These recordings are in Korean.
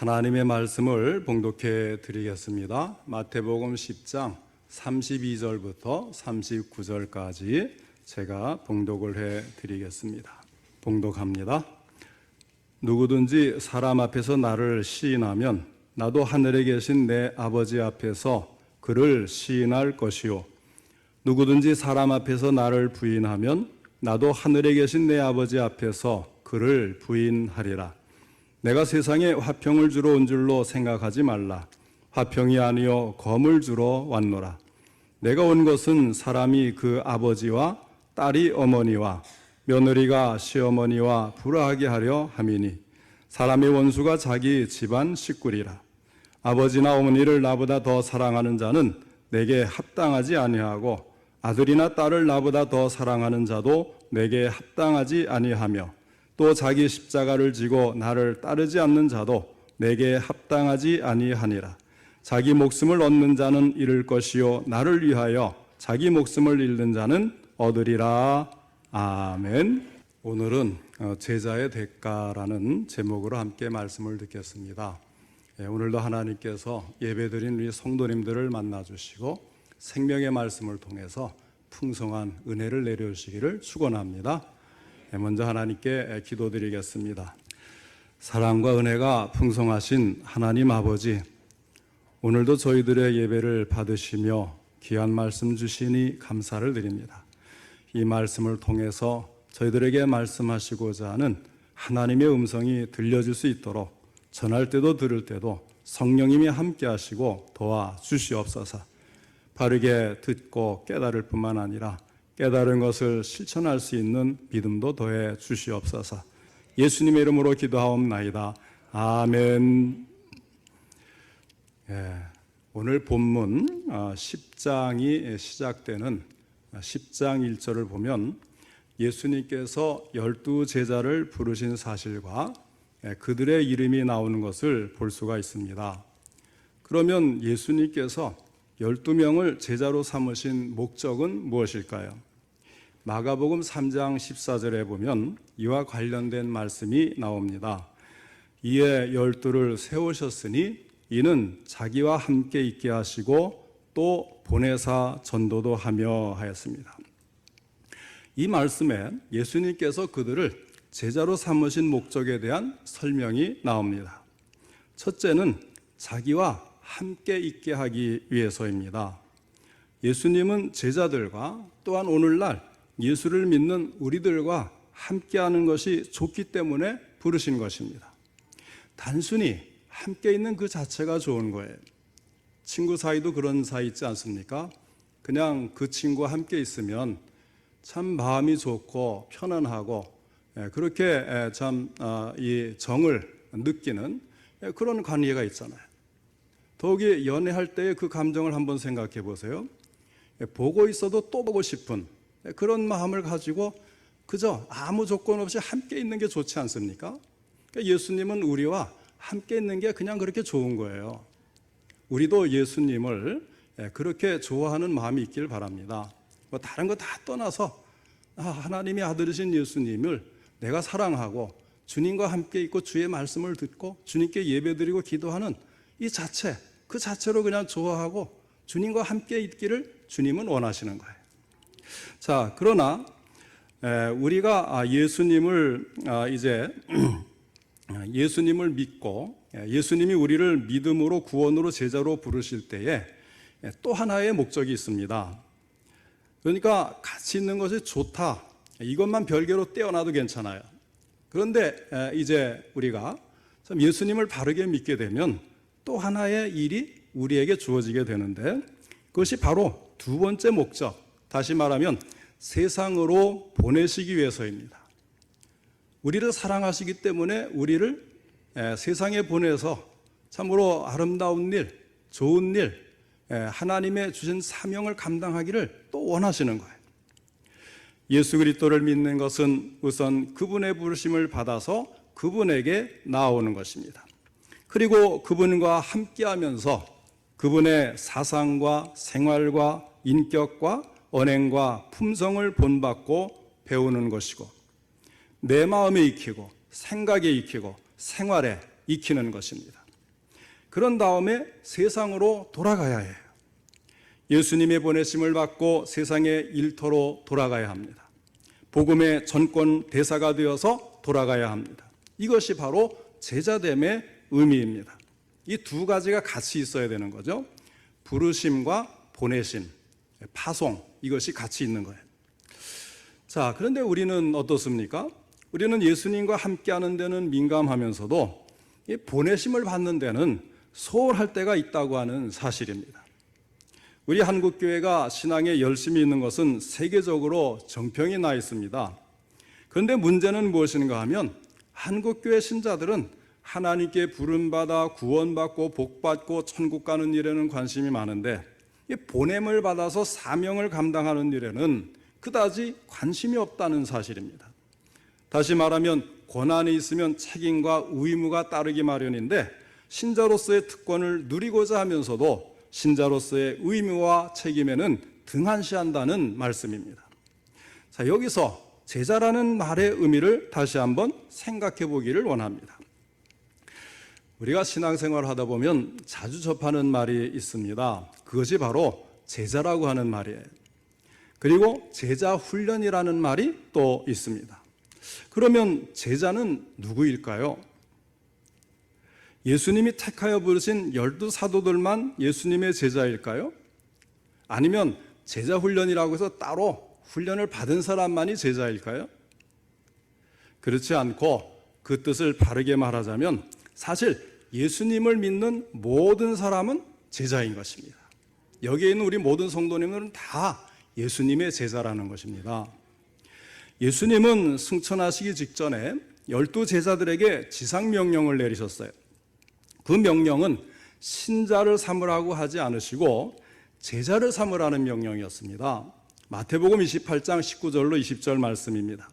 하나님의 말씀을 봉독해 드리겠습니다. 마태복음 10장 32절부터 39절까지 제가 봉독을 해 드리겠습니다. 봉독합니다. 누구든지 사람 앞에서 나를 시인하면 나도 하늘에 계신 내 아버지 앞에서 그를 시인할 것이요, 누구든지 사람 앞에서 나를 부인하면 나도 하늘에 계신 내 아버지 앞에서 그를 부인하리라. 내가 세상에 화평을 주러 온 줄로 생각하지 말라. 화평이 아니요 검을 주러 왔노라. 내가 온 것은 사람이 그 아버지와 딸이 어머니와 며느리가 시어머니와 불화하게 하려 함이니, 사람의 원수가 자기 집안 식구리라. 아버지나 어머니를 나보다 더 사랑하는 자는 내게 합당하지 아니하고, 아들이나 딸을 나보다 더 사랑하는 자도 내게 합당하지 아니하며, 또 자기 십자가를 지고 나를 따르지 않는 자도 내게 합당하지 아니하니라. 자기 목숨을 얻는 자는 잃을 것이요, 나를 위하여 자기 목숨을 잃는 자는 얻으리라. 아멘. 오늘은 제자의 대가라는 제목으로 함께 말씀을 듣겠습니다. 오늘도 하나님께서 예배드린 우리 성도님들을 만나주시고 생명의 말씀을 통해서 풍성한 은혜를 내려주시기를 축원합니다. 먼저 하나님께 기도드리겠습니다. 사랑과 은혜가 풍성하신 하나님 아버지, 오늘도 저희들의 예배를 받으시며 귀한 말씀 주시니 감사를 드립니다. 이 말씀을 통해서 저희들에게 말씀하시고자 하는 하나님의 음성이 들려질 수 있도록 전할 때도 들을 때도 성령님이 함께 하시고 도와주시옵소서. 바르게 듣고 깨달을 뿐만 아니라 깨달은 것을 실천할 수 있는 믿음도 더해 주시옵소서. 예수님의 이름으로 기도하옵나이다. 아멘. 오늘 본문 10장이 시작되는 10장 1절을 보면 예수님께서 12제자를 부르신 사실과 그들의 이름이 나오는 것을 볼 수가 있습니다. 그러면 예수님께서 12명을 제자로 삼으신 목적은 무엇일까요? 마가복음 3장 14절에 보면 이와 관련된 말씀이 나옵니다. 이에 12를 세우셨으니 이는 자기와 함께 있게 하시고 또 보내사 전도도 하며 하였습니다. 이 말씀에 예수님께서 그들을 제자로 삼으신 목적에 대한 설명이 나옵니다. 첫째는 자기와 함께 있게 하기 위해서입니다. 예수님은 제자들과 또한 오늘날 예수를 믿는 우리들과 함께하는 것이 좋기 때문에 부르신 것입니다. 단순히 함께 있는 그 자체가 좋은 거예요. 친구 사이도 그런 사이 있지 않습니까? 그냥 그 친구와 함께 있으면 참 마음이 좋고 편안하고 그렇게 참 이 정을 느끼는 그런 관계가 있잖아요. 더욱이 연애할 때의 그 감정을 한번 생각해 보세요. 보고 있어도 또 보고 싶은 그런 마음을 가지고 그저 아무 조건 없이 함께 있는 게 좋지 않습니까? 예수님은 우리와 함께 있는 게 그냥 그렇게 좋은 거예요. 우리도 예수님을 그렇게 좋아하는 마음이 있길 바랍니다. 뭐 다른 거 다 떠나서 하나님의 아들이신 예수님을 내가 사랑하고 주님과 함께 있고 주의 말씀을 듣고 주님께 예배드리고 기도하는 이 자체, 그 자체로 그냥 좋아하고 주님과 함께 있기를 주님은 원하시는 거예요. 자, 그러나 우리가 예수님을 이제 예수님을 믿고 예수님이 우리를 믿음으로 구원으로 제자로 부르실 때에 또 하나의 목적이 있습니다. 그러니까 같이 있는 것이 좋다, 이것만 별개로 떼어놔도 괜찮아요. 그런데 이제 우리가 참 예수님을 바르게 믿게 되면 또 하나의 일이 우리에게 주어지게 되는데, 그것이 바로 두 번째 목적, 다시 말하면 세상으로 보내시기 위해서입니다. 우리를 사랑하시기 때문에 우리를 세상에 보내서 참으로 아름다운 일, 좋은 일, 하나님의 주신 사명을 감당하기를 또 원하시는 거예요. 예수 그리스도를 믿는 것은 우선 그분의 부르심을 받아서 그분에게 나아오는 것입니다. 그리고 그분과 함께하면서 그분의 사상과 생활과 인격과 언행과 품성을 본받고 배우는 것이고, 내 마음에 익히고 생각에 익히고 생활에 익히는 것입니다. 그런 다음에 세상으로 돌아가야 해요. 예수님의 보내심을 받고 세상의 일터로 돌아가야 합니다. 복음의 전권 대사가 되어서 돌아가야 합니다. 이것이 바로 제자됨의 의미입니다. 이 두 가지가 같이 있어야 되는 거죠. 부르심과 보내심, 파송, 이것이 같이 있는 거예요. 자, 그런데 우리는 어떻습니까? 우리는 예수님과 함께하는 데는 민감하면서도 이 보내심을 받는 데는 소홀할 때가 있다고 하는 사실입니다. 우리 한국교회가 신앙에 열심히 있는 것은 세계적으로 정평이 나 있습니다. 그런데 문제는 무엇인가 하면 한국교회 신자들은 하나님께 부름받아 구원받고 복받고 천국 가는 일에는 관심이 많은데 이 보냄을 받아서 사명을 감당하는 일에는 그다지 관심이 없다는 사실입니다. 다시 말하면 고난이 있으면 책임과 의무가 따르기 마련인데 신자로서의 특권을 누리고자 하면서도 신자로서의 의무와 책임에는 등한시한다는 말씀입니다. 자, 여기서 제자라는 말의 의미를 다시 한번 생각해 보기를 원합니다. 우리가 신앙생활을 하다 보면 자주 접하는 말이 있습니다. 그것이 바로 제자라고 하는 말이에요. 그리고 제자 훈련이라는 말이 또 있습니다. 그러면 제자는 누구일까요? 예수님이 택하여 부르신 12 사도들만 예수님의 제자일까요? 아니면 제자 훈련이라고 해서 따로 훈련을 받은 사람만이 제자일까요? 그렇지 않고 그 뜻을 바르게 말하자면 사실 예수님을 믿는 모든 사람은 제자인 것입니다. 여기에 있는 우리 모든 성도님들은 다 예수님의 제자라는 것입니다. 예수님은 승천하시기 직전에 12 제자들에게 지상명령을 내리셨어요. 그 명령은 신자를 삼으라고 하지 않으시고 제자를 삼으라는 명령이었습니다. 마태복음 28장 19절로 20절 말씀입니다.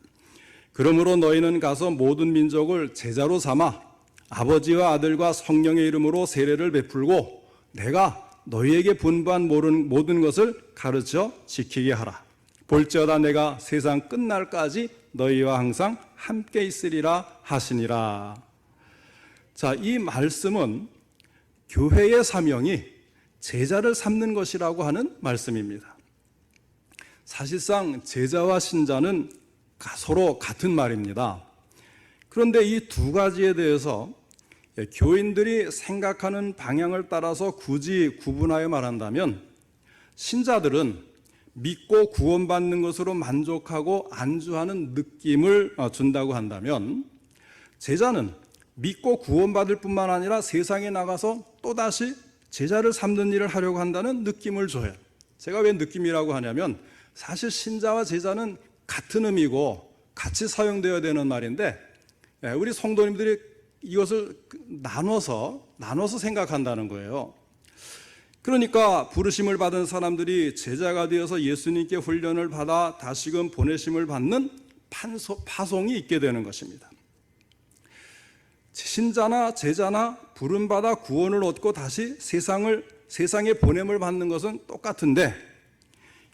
그러므로 너희는 가서 모든 민족을 제자로 삼아 아버지와 아들과 성령의 이름으로 세례를 베풀고 내가 너희에게 분부한 모든 것을 가르쳐 지키게 하라. 볼지어다 내가 세상 끝날까지 너희와 항상 함께 있으리라 하시니라. 자, 이 말씀은 교회의 사명이 제자를 삼는 것이라고 하는 말씀입니다. 사실상 제자와 신자는 서로 같은 말입니다. 그런데 이 두 가지에 대해서 교인들이 생각하는 방향을 따라서 굳이 구분하여 말한다면 신자들은 믿고 구원받는 것으로 만족하고 안주하는 느낌을 준다고 한다면 제자는 믿고 구원받을 뿐만 아니라 세상에 나가서 또다시 제자를 삼는 일을 하려고 한다는 느낌을 줘요. 제가 왜 느낌이라고 하냐면 사실 신자와 제자는 같은 의미고 같이 사용되어야 되는 말인데 우리 성도님들이 이것을 나눠서 생각한다는 거예요. 그러니까 부르심을 받은 사람들이 제자가 되어서 예수님께 훈련을 받아 다시금 보내심을 받는 파송이 있게 되는 것입니다. 신자나 제자나 부름받아 구원을 얻고 다시 세상에 보냄을 받는 것은 똑같은데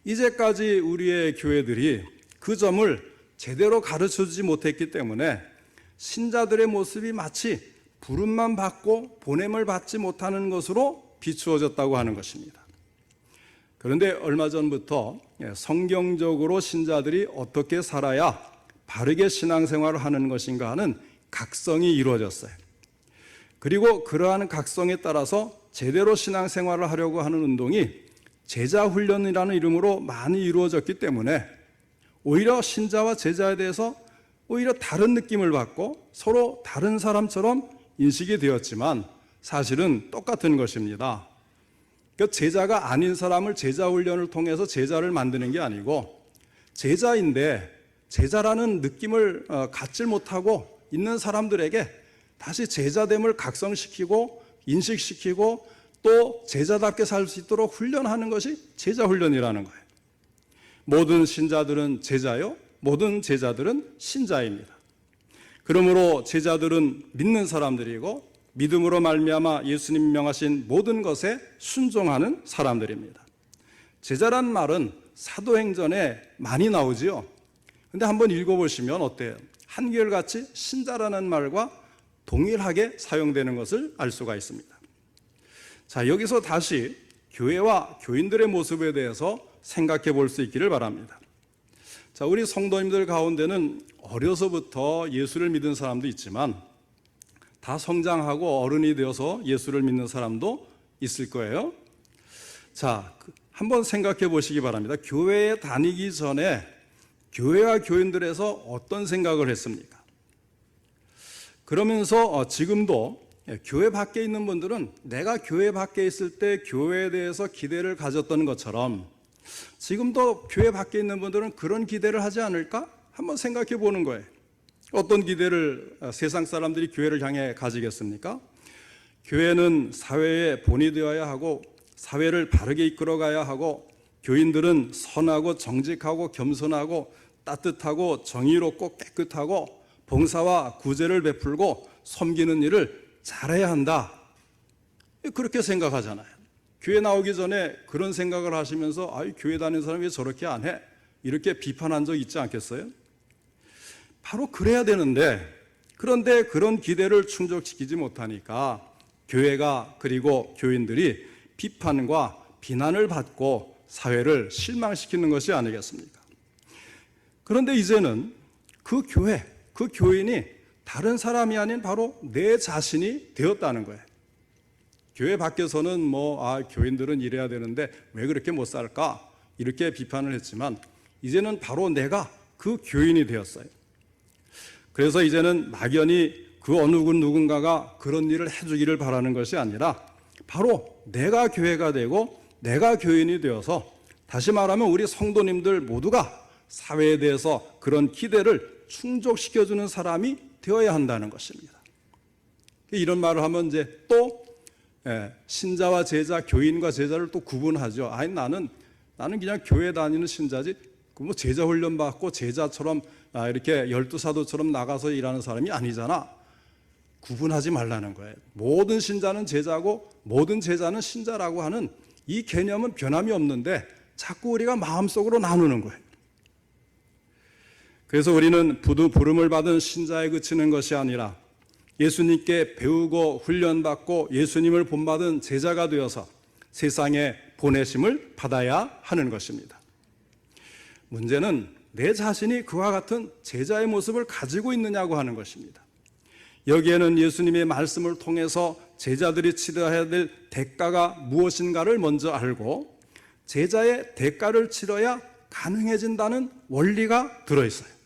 이제까지 우리의 교회들이 그 점을 제대로 가르쳐주지 못했기 때문에 신자들의 모습이 마치 부름만 받고 보냄을 받지 못하는 것으로 비추어졌다고 하는 것입니다. 그런데 얼마 전부터 성경적으로 신자들이 어떻게 살아야 바르게 신앙생활을 하는 것인가 하는 각성이 이루어졌어요. 그리고 그러한 각성에 따라서 제대로 신앙생활을 하려고 하는 운동이 제자훈련이라는 이름으로 많이 이루어졌기 때문에 오히려 신자와 제자에 대해서 오히려 다른 느낌을 받고 서로 다른 사람처럼 인식이 되었지만 사실은 똑같은 것입니다. 그러니까 제자가 아닌 사람을 제자훈련을 통해서 제자를 만드는 게 아니고 제자인데 제자라는 느낌을 갖질 못하고 있는 사람들에게 다시 제자됨을 각성시키고 인식시키고 또 제자답게 살 수 있도록 훈련하는 것이 제자훈련이라는 거예요. 모든 신자들은 제자요, 모든 제자들은 신자입니다. 그러므로 제자들은 믿는 사람들이고 믿음으로 말미암아 예수님 명하신 모든 것에 순종하는 사람들입니다. 제자란 말은 사도행전에 많이 나오지요. 근데 한번 읽어보시면 어때요? 한결같이 신자라는 말과 동일하게 사용되는 것을 알 수가 있습니다. 자, 여기서 다시 교회와 교인들의 모습에 대해서 생각해 볼 수 있기를 바랍니다. 자, 우리 성도님들 가운데는 어려서부터 예수를 믿은 사람도 있지만 다 성장하고 어른이 되어서 예수를 믿는 사람도 있을 거예요. 자, 한번 생각해 보시기 바랍니다. 교회에 다니기 전에 교회와 교인들에서 어떤 생각을 했습니까? 그러면서 지금도 교회 밖에 있는 분들은 내가 교회 밖에 있을 때 교회에 대해서 기대를 가졌던 것처럼 지금도 교회 밖에 있는 분들은 그런 기대를 하지 않을까? 한번 생각해 보는 거예요. 어떤 기대를 세상 사람들이 교회를 향해 가지겠습니까? 교회는 사회의 본이 되어야 하고 사회를 바르게 이끌어가야 하고 교인들은 선하고 정직하고 겸손하고 따뜻하고 정의롭고 깨끗하고 봉사와 구제를 베풀고 섬기는 일을 잘해야 한다. 그렇게 생각하잖아요. 교회 나오기 전에 그런 생각을 하시면서 교회 다니는 사람이 왜 저렇게 안 해? 이렇게 비판한 적 있지 않겠어요? 바로 그래야 되는데 그런데 그런 기대를 충족시키지 못하니까 교회가 그리고 교인들이 비판과 비난을 받고 사회를 실망시키는 것이 아니겠습니까? 그런데 이제는 그 교회, 그 교인이 다른 사람이 아닌 바로 내 자신이 되었다는 거예요. 교회 밖에서는 교인들은 이래야 되는데 왜 그렇게 못 살까? 이렇게 비판을 했지만 이제는 바로 내가 그 교인이 되었어요. 그래서 이제는 막연히 그 어느 누군가가 그런 일을 해주기를 바라는 것이 아니라 바로 내가 교회가 되고 내가 교인이 되어서 다시 말하면 우리 성도님들 모두가 사회에 대해서 그런 기대를 충족시켜주는 사람이 되어야 한다는 것입니다. 이런 말을 하면 이제 또 신자와 제자, 교인과 제자를 또 구분하죠. 나는 그냥 교회 다니는 신자지 제자 훈련 받고 제자처럼 이렇게 열두 사도처럼 나가서 일하는 사람이 아니잖아. 구분하지 말라는 거예요. 모든 신자는 제자고 모든 제자는 신자라고 하는 이 개념은 변함이 없는데 자꾸 우리가 마음속으로 나누는 거예요. 그래서 우리는 부름을 받은 신자에 그치는 것이 아니라 예수님께 배우고 훈련받고 예수님을 본받은 제자가 되어서 세상에 보내심을 받아야 하는 것입니다. 문제는 내 자신이 그와 같은 제자의 모습을 가지고 있느냐고 하는 것입니다. 여기에는 예수님의 말씀을 통해서 제자들이 치러야 될 대가가 무엇인가를 먼저 알고 제자의 대가를 치러야 가능해진다는 원리가 들어있어요.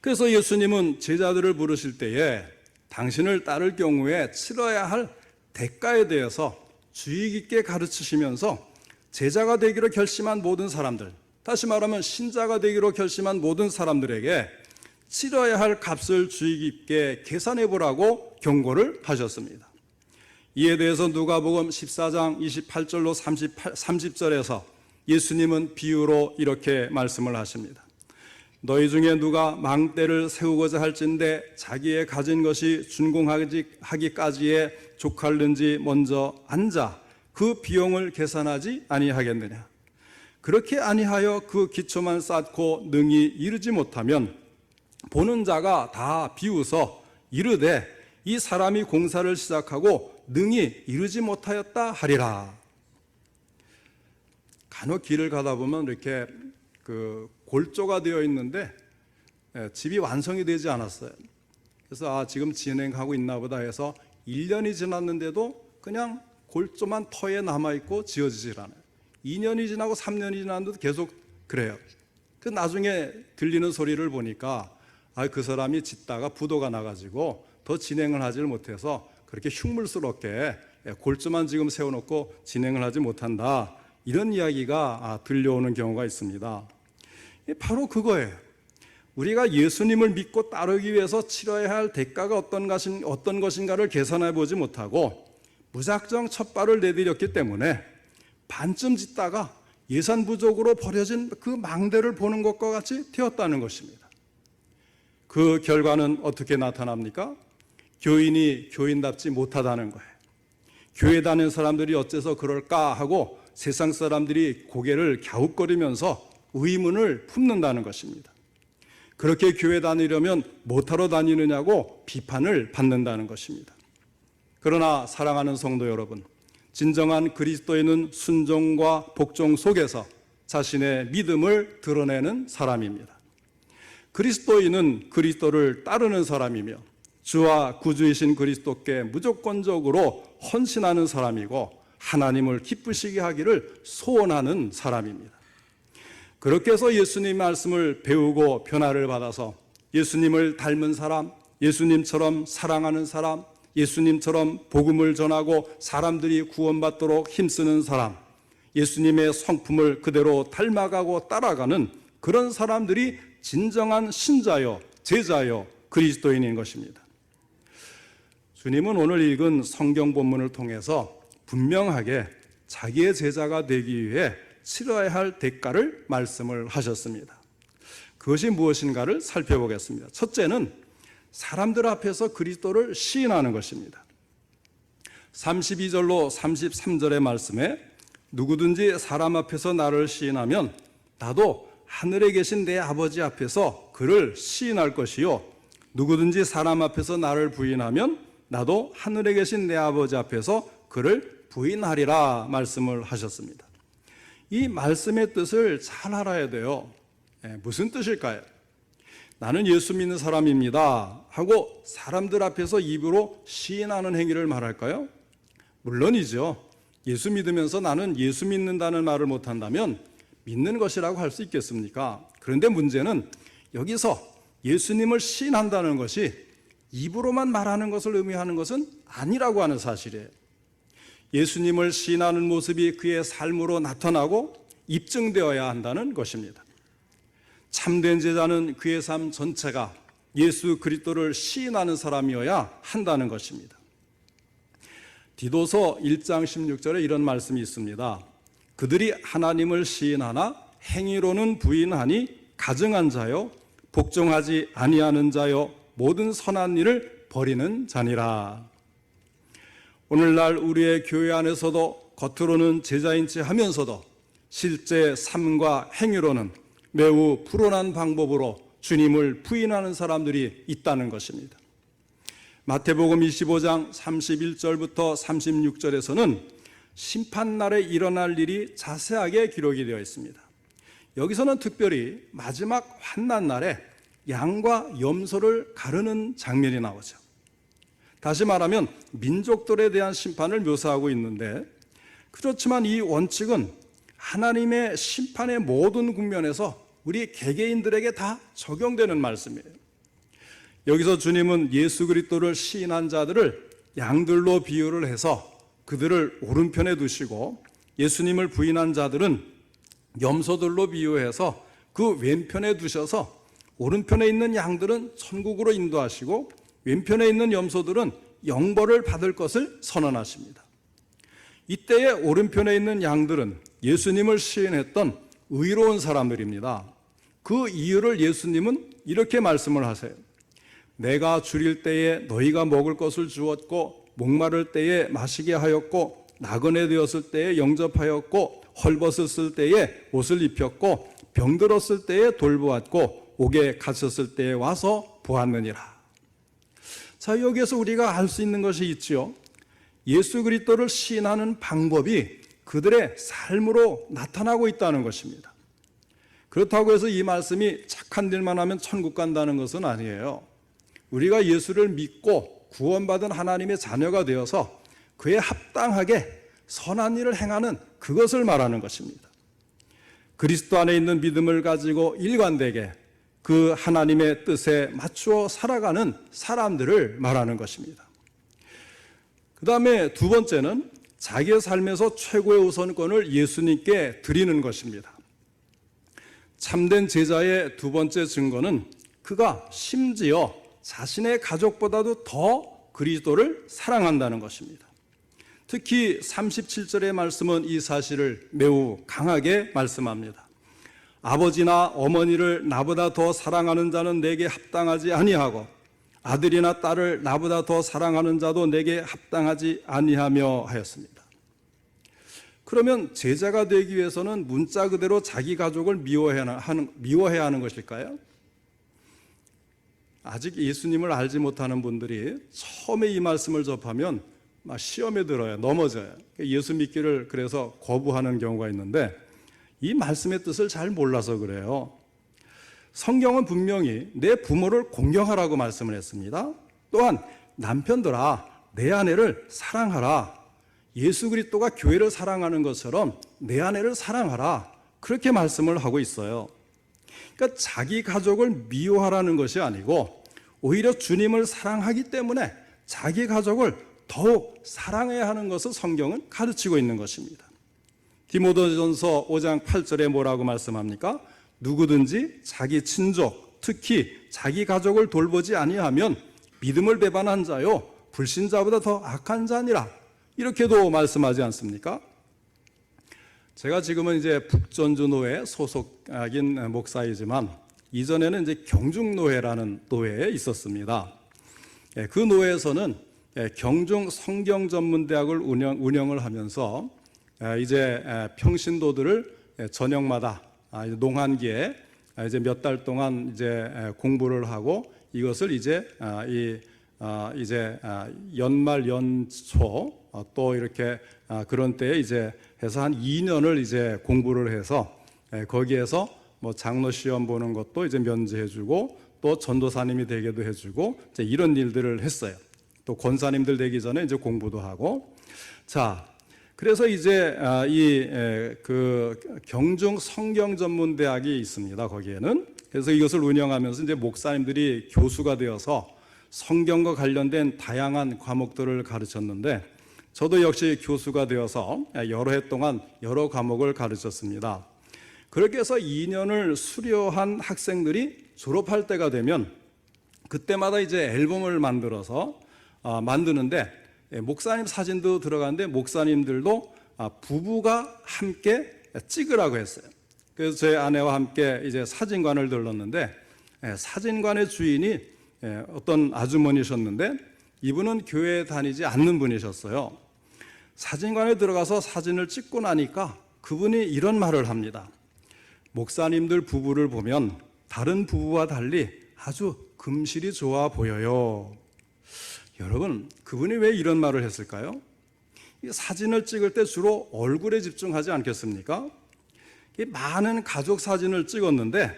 그래서 예수님은 제자들을 부르실 때에 당신을 따를 경우에 치러야 할 대가에 대해서 주의 깊게 가르치시면서 제자가 되기로 결심한 모든 사람들, 다시 말하면 신자가 되기로 결심한 모든 사람들에게 치러야 할 값을 주의 깊게 계산해 보라고 경고를 하셨습니다. 이에 대해서 누가복음 14장 28절로 30절에서 예수님은 비유로 이렇게 말씀을 하십니다. 너희 중에 누가 망대를 세우고자 할진대 자기의 가진 것이 준공하기까지에 족할는지 먼저 앉아 그 비용을 계산하지 아니하겠느냐. 그렇게 아니하여 그 기초만 쌓고 능히 이르지 못하면 보는 자가 다 비웃어 이르되 이 사람이 공사를 시작하고 능히 이르지 못하였다 하리라. 간혹 길을 가다 보면 이렇게 골조가 되어 있는데 집이 완성이 되지 않았어요. 그래서 지금 진행하고 있나 보다 해서 1년이 지났는데도 그냥 골조만 터에 남아있고 지어지질 않아요. 2년이 지나고 3년이 지났는데도 계속 그래요. 그 나중에 들리는 소리를 보니까 그 사람이 짓다가 부도가 나가지고 더 진행을 하지를 못해서 그렇게 흉물스럽게 골조만 지금 세워놓고 진행을 하지 못한다. 이런 이야기가 들려오는 경우가 있습니다. 바로 그거예요. 우리가 예수님을 믿고 따르기 위해서 치러야 할 대가가 어떤 것인가를 계산해 보지 못하고 무작정 첫 발을 내디뎠기 때문에 반쯤 짓다가 예산 부족으로 버려진 그 망대를 보는 것과 같이 되었다는 것입니다. 그 결과는 어떻게 나타납니까? 교인이 교인답지 못하다는 거예요. 교회 다니는 사람들이 어째서 그럴까 하고 세상 사람들이 고개를 갸웃거리면서 의문을 품는다는 것입니다. 그렇게 교회 다니려면 뭐하러 다니느냐고 비판을 받는다는 것입니다. 그러나 사랑하는 성도 여러분, 진정한 그리스도인은 순종과 복종 속에서 자신의 믿음을 드러내는 사람입니다. 그리스도인은 그리스도를 따르는 사람이며 주와 구주이신 그리스도께 무조건적으로 헌신하는 사람이고 하나님을 기쁘시게 하기를 소원하는 사람입니다. 그렇게 해서 예수님 말씀을 배우고 변화를 받아서 예수님을 닮은 사람, 예수님처럼 사랑하는 사람, 예수님처럼 복음을 전하고 사람들이 구원받도록 힘쓰는 사람, 예수님의 성품을 그대로 닮아가고 따라가는 그런 사람들이 진정한 신자요, 제자요, 그리스도인인 것입니다. 주님은 오늘 읽은 성경 본문을 통해서 분명하게 자기의 제자가 되기 위해 치러야 할 대가를 말씀을 하셨습니다. 그것이 무엇인가를 살펴보겠습니다. 첫째는 사람들 앞에서 그리스도를 시인하는 것입니다. 32절로 33절의 말씀에 누구든지 사람 앞에서 나를 시인하면 나도 하늘에 계신 내 아버지 앞에서 그를 시인할 것이요, 누구든지 사람 앞에서 나를 부인하면 나도 하늘에 계신 내 아버지 앞에서 그를 부인하리라 말씀을 하셨습니다. 이 말씀의 뜻을 잘 알아야 돼요. 무슨 뜻일까요? 나는 예수 믿는 사람입니다 하고 사람들 앞에서 입으로 시인하는 행위를 말할까요? 물론이죠. 예수 믿으면서 나는 예수 믿는다는 말을 못한다면 믿는 것이라고 할 수 있겠습니까? 그런데 문제는 여기서 예수님을 시인한다는 것이 입으로만 말하는 것을 의미하는 것은 아니라고 하는 사실이에요. 예수님을 시인하는 모습이 그의 삶으로 나타나고 입증되어야 한다는 것입니다. 참된 제자는 그의 삶 전체가 예수 그리스도를 시인하는 사람이어야 한다는 것입니다. 디도서 1장 16절에 이런 말씀이 있습니다. 그들이 하나님을 시인하나 행위로는 부인하니 가증한 자요, 복종하지 아니하는 자요, 모든 선한 일을 버리는 자니라. 오늘날 우리의 교회 안에서도 겉으로는 제자인 체 하면서도 실제 삶과 행위로는 매우 불온한 방법으로 주님을 부인하는 사람들이 있다는 것입니다. 마태복음 25장 31절부터 36절에서는 심판날에 일어날 일이 자세하게 기록이 되어 있습니다. 여기서는 특별히 마지막 환난날에 양과 염소를 가르는 장면이 나오죠. 다시 말하면 민족들에 대한 심판을 묘사하고 있는데, 그렇지만 이 원칙은 하나님의 심판의 모든 국면에서 우리 개개인들에게 다 적용되는 말씀이에요. 여기서 주님은 예수 그리스도를 시인한 자들을 양들로 비유를 해서 그들을 오른편에 두시고, 예수님을 부인한 자들은 염소들로 비유해서 그 왼편에 두셔서 오른편에 있는 양들은 천국으로 인도하시고 왼편에 있는 염소들은 영벌을 받을 것을 선언하십니다. 이때에 오른편에 있는 양들은 예수님을 시인했던 의로운 사람들입니다. 그 이유를 예수님은 이렇게 말씀을 하세요. 내가 줄일 때에 너희가 먹을 것을 주었고, 목마를 때에 마시게 하였고, 나그네 되었을 때에 영접하였고, 헐벗었을 때에 옷을 입혔고, 병들었을 때에 돌보았고, 옥에 갇혔을 때에 와서 보았느니라. 자, 여기에서 우리가 알 수 있는 것이 있지요. 예수 그리스도를 시인하는 방법이 그들의 삶으로 나타나고 있다는 것입니다. 그렇다고 해서 이 말씀이 착한 일만 하면 천국 간다는 것은 아니에요. 우리가 예수를 믿고 구원받은 하나님의 자녀가 되어서 그에 합당하게 선한 일을 행하는 그것을 말하는 것입니다. 그리스도 안에 있는 믿음을 가지고 일관되게 그 하나님의 뜻에 맞추어 살아가는 사람들을 말하는 것입니다. 그 다음에 두 번째는 자기의 삶에서 최고의 우선권을 예수님께 드리는 것입니다. 참된 제자의 두 번째 증거는 그가 심지어 자신의 가족보다도 더 그리스도를 사랑한다는 것입니다. 특히 37절의 말씀은 이 사실을 매우 강하게 말씀합니다. 아버지나 어머니를 나보다 더 사랑하는 자는 내게 합당하지 아니하고 아들이나 딸을 나보다 더 사랑하는 자도 내게 합당하지 아니하며 하였습니다. 그러면 제자가 되기 위해서는 문자 그대로 자기 가족을 미워해야 하는 것일까요? 아직 예수님을 알지 못하는 분들이 처음에 이 말씀을 접하면 막 시험에 들어요. 넘어져요. 예수 믿기를 그래서 거부하는 경우가 있는데 이 말씀의 뜻을 잘 몰라서 그래요. 성경은 분명히 내 부모를 공경하라고 말씀을 했습니다. 또한 남편들아 내 아내를 사랑하라. 예수 그리스도가 교회를 사랑하는 것처럼 내 아내를 사랑하라. 그렇게 말씀을 하고 있어요. 그러니까 자기 가족을 미워하라는 것이 아니고 오히려 주님을 사랑하기 때문에 자기 가족을 더욱 사랑해야 하는 것을 성경은 가르치고 있는 것입니다. 디모데전서 5장 8절에 뭐라고 말씀합니까? 누구든지 자기 친족, 특히 자기 가족을 돌보지 아니하면 믿음을 배반한 자요 불신자보다 더 악한 자니라. 이렇게도 말씀하지 않습니까? 제가 지금은 이제 북전주노회 소속인 목사이지만 이전에는 이제 경중노회라는 노회에 있었습니다. 그 노회에서는 경중 성경전문대학을 운영을 하면서 이제 평신도들을 저녁마다 농한기에 이제 몇 달 동안 이제 공부를 하고 이것을 이제 연말 연초 또 이렇게 그런 때에 이제 해서 한 2년을 이제 공부를 해서 거기에서 뭐 장로 시험 보는 것도 이제 면제해주고 또 전도사님이 되게도 해주고 이제 이런 일들을 했어요. 또 권사님들 되기 전에 이제 공부도 하고 자. 그래서 이제 그 경중 성경전문대학이 있습니다. 거기에는 그래서 이것을 운영하면서 이제 목사님들이 교수가 되어서 성경과 관련된 다양한 과목들을 가르쳤는데 저도 역시 교수가 되어서 여러 해 동안 여러 과목을 가르쳤습니다. 그렇게 해서 2년을 수료한 학생들이 졸업할 때가 되면 그때마다 이제 앨범을 만들어서 만드는데 목사님 사진도 들어가는데 목사님들도 부부가 함께 찍으라고 했어요. 그래서 제 아내와 함께 이제 사진관을 들렀는데 사진관의 주인이 어떤 아주머니셨는데 이분은 교회에 다니지 않는 분이셨어요. 사진관에 들어가서 사진을 찍고 나니까 그분이 이런 말을 합니다. 목사님들 부부를 보면 다른 부부와 달리 아주 금실이 좋아 보여요. 여러분, 그분이 왜 이런 말을 했을까요? 사진을 찍을 때 주로 얼굴에 집중하지 않겠습니까? 많은 가족 사진을 찍었는데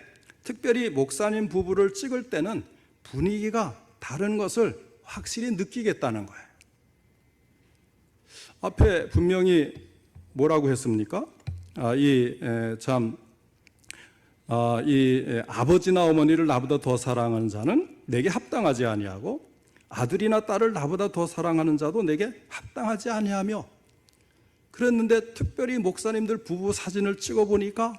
특별히 목사님 부부를 찍을 때는 분위기가 다른 것을 확실히 느끼겠다는 거예요. 앞에 분명히 뭐라고 했습니까? 아버지나 어머니를 나보다 더 사랑하는 자는 내게 합당하지 아니하고 아들이나 딸을 나보다 더 사랑하는 자도 내게 합당하지 아니하며 그랬는데 특별히 목사님들 부부 사진을 찍어보니까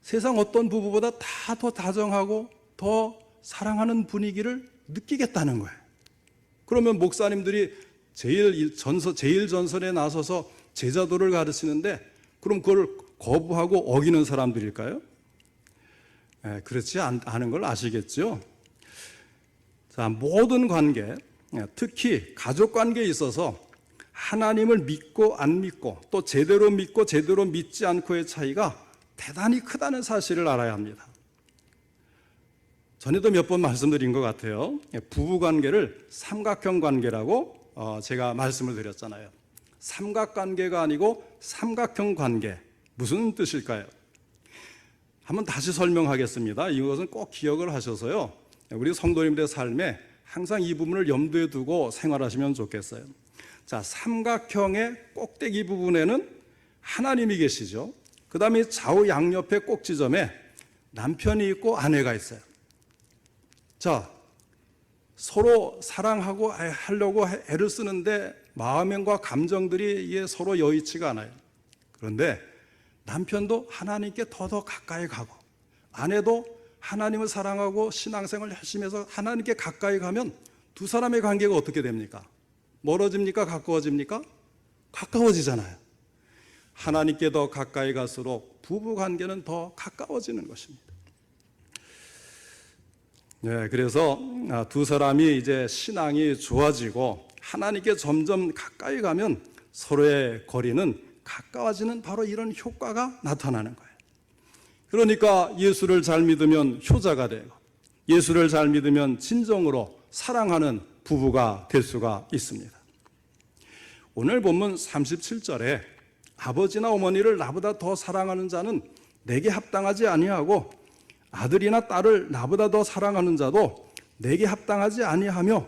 세상 어떤 부부보다 다 더 다정하고 더 사랑하는 분위기를 느끼겠다는 거예요. 그러면 목사님들이 제일 전선에 나서서 제자도를 가르치는데 그럼 그걸 거부하고 어기는 사람들일까요? 그렇지 않은 걸 아시겠죠? 자, 모든 관계, 특히 가족 관계에 있어서 하나님을 믿고 안 믿고 또 제대로 믿고 제대로 믿지 않고의 차이가 대단히 크다는 사실을 알아야 합니다. 전에도 몇 번 말씀드린 것 같아요. 부부 관계를 삼각형 관계라고 제가 말씀을 드렸잖아요. 삼각관계가 아니고 삼각형 관계. 무슨 뜻일까요? 한번 다시 설명하겠습니다. 이것은 꼭 기억을 하셔서요. 우리 성도님들의 삶에 항상 이 부분을 염두에 두고 생활하시면 좋겠어요. 자, 삼각형의 꼭대기 부분에는 하나님이 계시죠. 그 다음에 좌우 양옆의 꼭지점에 남편이 있고 아내가 있어요. 자, 서로 사랑하고 하려고 애를 쓰는데 마음과 감정들이 이게 서로 여의치가 않아요. 그런데 남편도 하나님께 더 가까이 가고 아내도 하나님을 사랑하고 신앙생활 열심히 해서 하나님께 가까이 가면 두 사람의 관계가 어떻게 됩니까? 멀어집니까? 가까워집니까? 가까워지잖아요. 하나님께 더 가까이 갈수록 부부 관계는 더 가까워지는 것입니다. 네, 그래서 두 사람이 이제 신앙이 좋아지고 하나님께 점점 가까이 가면 서로의 거리는 가까워지는 바로 이런 효과가 나타나는 거예요. 그러니까 예수를 잘 믿으면 효자가 되고 예수를 잘 믿으면 진정으로 사랑하는 부부가 될 수가 있습니다. 오늘 본문 37절에 아버지나 어머니를 나보다 더 사랑하는 자는 내게 합당하지 아니하고 아들이나 딸을 나보다 더 사랑하는 자도 내게 합당하지 아니하며,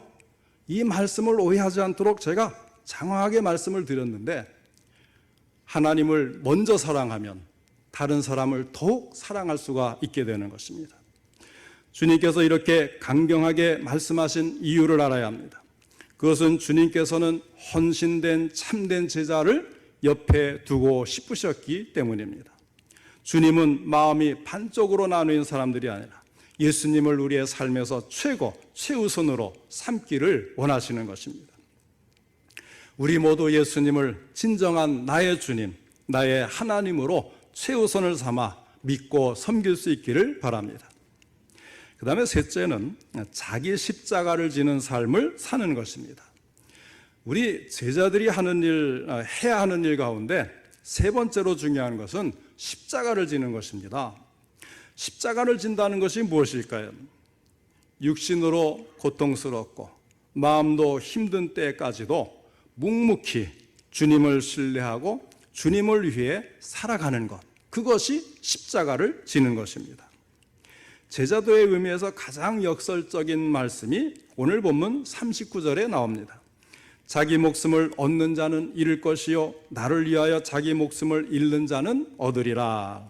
이 말씀을 오해하지 않도록 제가 장황하게 말씀을 드렸는데, 하나님을 먼저 사랑하면 다른 사람을 더욱 사랑할 수가 있게 되는 것입니다. 주님께서 이렇게 강경하게 말씀하신 이유를 알아야 합니다. 그것은 주님께서는 헌신된 참된 제자를 옆에 두고 싶으셨기 때문입니다. 주님은 마음이 반쪽으로 나누인 사람들이 아니라 예수님을 우리의 삶에서 최우선으로 삼기를 원하시는 것입니다. 우리 모두 예수님을 진정한 나의 주님, 나의 하나님으로 최우선을 삼아 믿고 섬길 수 있기를 바랍니다. 그 다음에 셋째는 자기 십자가를 지는 삶을 사는 것입니다. 우리 제자들이 해야 하는 일 가운데 세 번째로 중요한 것은 십자가를 지는 것입니다. 십자가를 진다는 것이 무엇일까요? 육신으로 고통스럽고 마음도 힘든 때까지도 묵묵히 주님을 신뢰하고 주님을 위해 살아가는 것, 그것이 십자가를 지는 것입니다. 제자도의 의미에서 가장 역설적인 말씀이 오늘 본문 39절에 나옵니다. 자기 목숨을 얻는 자는 잃을 것이요 나를 위하여 자기 목숨을 잃는 자는 얻으리라.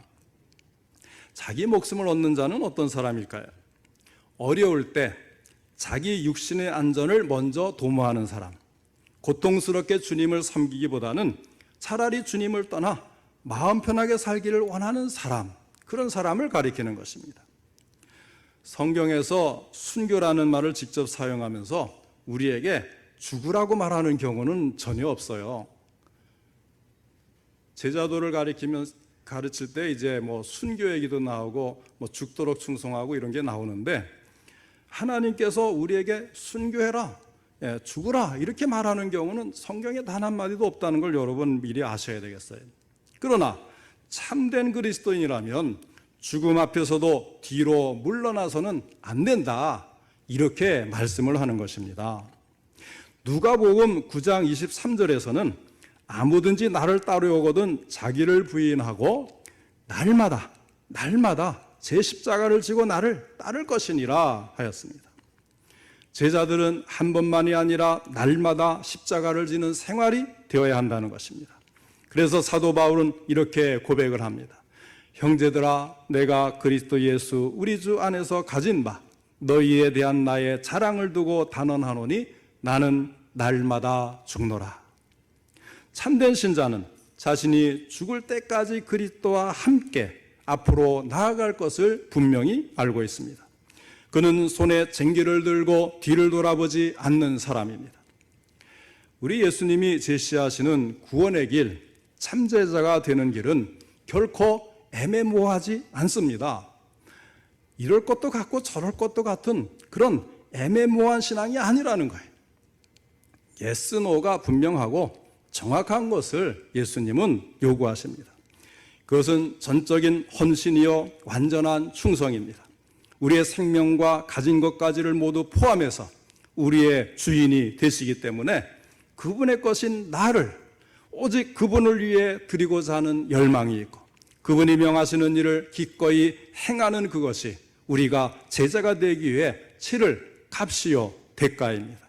자기 목숨을 얻는 자는 어떤 사람일까요? 어려울 때 자기 육신의 안전을 먼저 도모하는 사람, 고통스럽게 주님을 섬기기보다는 차라리 주님을 떠나 마음 편하게 살기를 원하는 사람, 그런 사람을 가리키는 것입니다. 성경에서 순교라는 말을 직접 사용하면서 우리에게 죽으라고 말하는 경우는 전혀 없어요. 제자도를 가르칠 때 이제 순교 얘기도 나오고 죽도록 충성하고 이런 게 나오는데, 하나님께서 우리에게 순교해라, 죽으라 이렇게 말하는 경우는 성경에 단 한마디도 없다는 걸 여러분 미리 아셔야 되겠어요. 그러나 참된 그리스도인이라면 죽음 앞에서도 뒤로 물러나서는 안 된다, 이렇게 말씀을 하는 것입니다. 누가복음 9장 23절에서는 아무든지 나를 따르오거든 자기를 부인하고 날마다 제 십자가를 지고 나를 따를 것이니라 하였습니다. 제자들은 한 번만이 아니라 날마다 십자가를 지는 생활이 되어야 한다는 것입니다. 그래서 사도 바울은 이렇게 고백을 합니다. 형제들아, 내가 그리스도 예수 우리 주 안에서 가진 바 너희에 대한 나의 자랑을 두고 단언하노니 나는 날마다 죽노라. 참된 신자는 자신이 죽을 때까지 그리스도와 함께 앞으로 나아갈 것을 분명히 알고 있습니다. 그는 손에 쟁기를 들고 뒤를 돌아보지 않는 사람입니다. 우리 예수님이 제시하시는 구원의 길, 참제자가 되는 길은 결코 애매모호하지 않습니다. 이럴 것도 같고 저럴 것도 같은 그런 애매모호한 신앙이 아니라는 거예요. 예스, 노가 분명하고 정확한 것을 예수님은 요구하십니다. 그것은 전적인 헌신이요 완전한 충성입니다. 우리의 생명과 가진 것까지를 모두 포함해서 우리의 주인이 되시기 때문에 그분의 것인 나를 오직 그분을 위해 드리고자 하는 열망이 있고, 그분이 명하시는 일을 기꺼이 행하는 그것이 우리가 제자가 되기 위해 치를 값이요 대가입니다.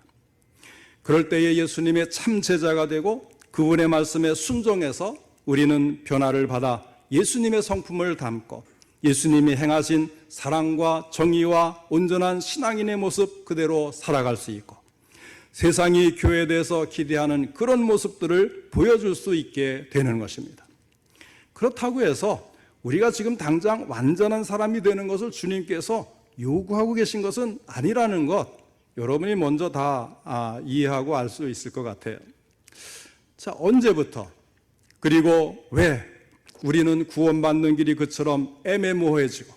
그럴 때에 예수님의 참 제자가 되고 그분의 말씀에 순종해서 우리는 변화를 받아 예수님의 성품을 담고 예수님이 행하신 사랑과 정의와 온전한 신앙인의 모습 그대로 살아갈 수 있고, 세상이 교회에 대해서 기대하는 그런 모습들을 보여줄 수 있게 되는 것입니다. 그렇다고 해서 우리가 지금 당장 완전한 사람이 되는 것을 주님께서 요구하고 계신 것은 아니라는 것, 여러분이 먼저 다 이해하고 알 수 있을 것 같아요. 자, 언제부터 그리고 왜 우리는 구원받는 길이 그처럼 애매모호해지고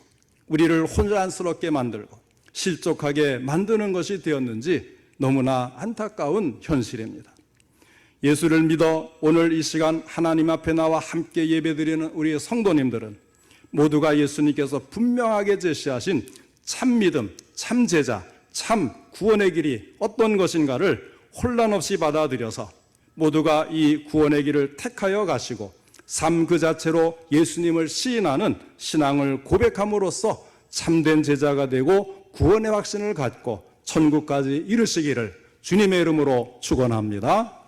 우리를 혼란스럽게 만들고 실족하게 만드는 것이 되었는지 너무나 안타까운 현실입니다. 예수를 믿어 오늘 이 시간 하나님 앞에 나와 함께 예배드리는 우리 성도님들은 모두가 예수님께서 분명하게 제시하신 참 믿음, 참 제자, 참 구원의 길이 어떤 것인가를 혼란 없이 받아들여서 모두가 이 구원의 길을 택하여 가시고 삶 그 자체로 예수님을 시인하는 신앙을 고백함으로써 참된 제자가 되고 구원의 확신을 갖고 천국까지 이르시기를 주님의 이름으로 축원합니다.